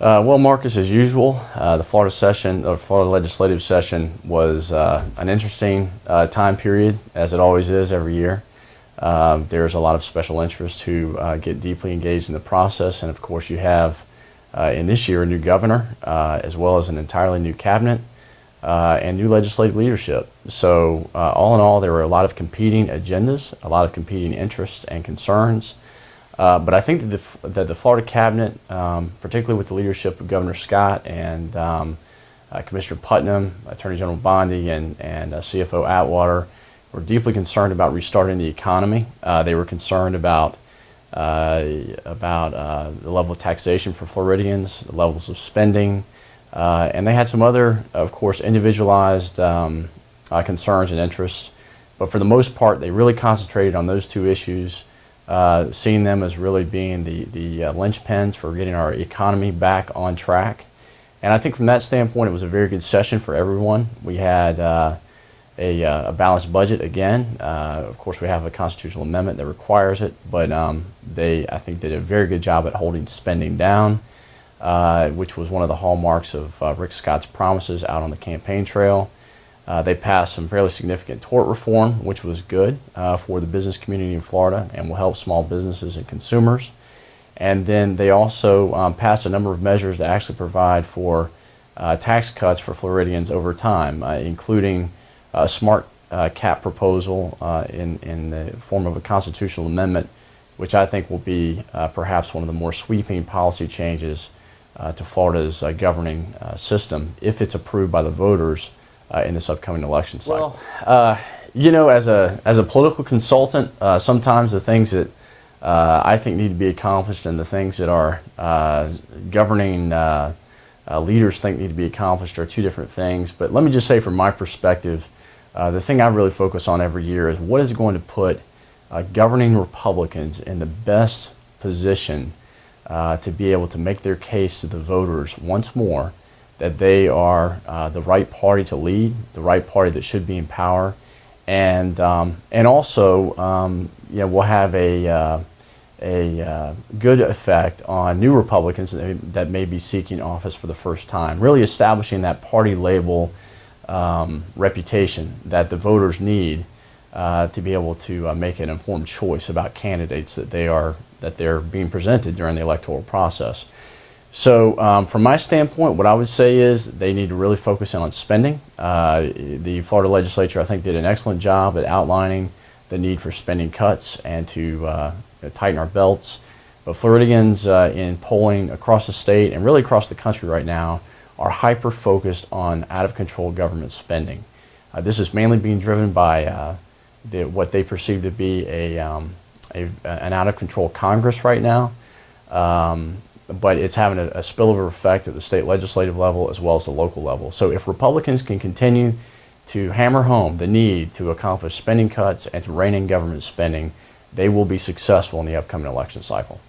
Well, Marcus, as usual, the Florida legislative session was an interesting time period, as it always is every year. There's a lot of special interests who get deeply engaged in the process, and of course you have in this year a new governor, as well as an entirely new cabinet and new legislative leadership. So all in all, there were a lot of competing agendas, a lot of competing interests and concerns. But I think that the Florida cabinet, particularly with the leadership of Governor Scott and Commissioner Putnam, Attorney General Bondi, and CFO Atwater, were deeply concerned about restarting the economy. They were concerned about the level of taxation for Floridians, the levels of spending, and they had some other, of course, individualized concerns and interests. But for the most part, they really concentrated on those two issues. Seeing them as really being the linchpins for getting our economy back on track. And I think from that standpoint, it was a very good session for everyone. We had a balanced budget again. Of course, we have a constitutional amendment that requires it, but I think, did a very good job at holding spending down, which was one of the hallmarks of Rick Scott's promises out on the campaign trail. They passed some fairly significant tort reform, which was good for the business community in Florida and will help small businesses and consumers. And then they also passed a number of measures to actually provide for tax cuts for Floridians over time, including a smart cap proposal in the form of a constitutional amendment, which I think will be perhaps one of the more sweeping policy changes to Florida's governing system if it's approved by the voters in this upcoming election cycle. Well, you know, as a political consultant, sometimes the things that I think need to be accomplished and the things that our governing leaders think need to be accomplished are two different things. But let me just say, from my perspective, the thing I really focus on every year is what is going to put governing Republicans in the best position to be able to make their case to the voters once more that they are the right party to lead, the right party that should be in power, and also you know, will have a good effect on new Republicans that may be seeking office for the first time. Really establishing that party label reputation that the voters need to be able to make an informed choice about candidates that they're being presented during the electoral process. So from my standpoint, what I would say is they need to really focus in on spending. The Florida legislature, I think, did an excellent job at outlining the need for spending cuts and to tighten our belts. But Floridians in polling across the state and really across the country right now are hyper-focused on out-of-control government spending. This is mainly being driven by what they perceive to be an out-of-control Congress right now. But it's having a spillover effect at the state legislative level as well as the local level. So if Republicans can continue to hammer home the need to accomplish spending cuts and to rein in government spending, they will be successful in the upcoming election cycle.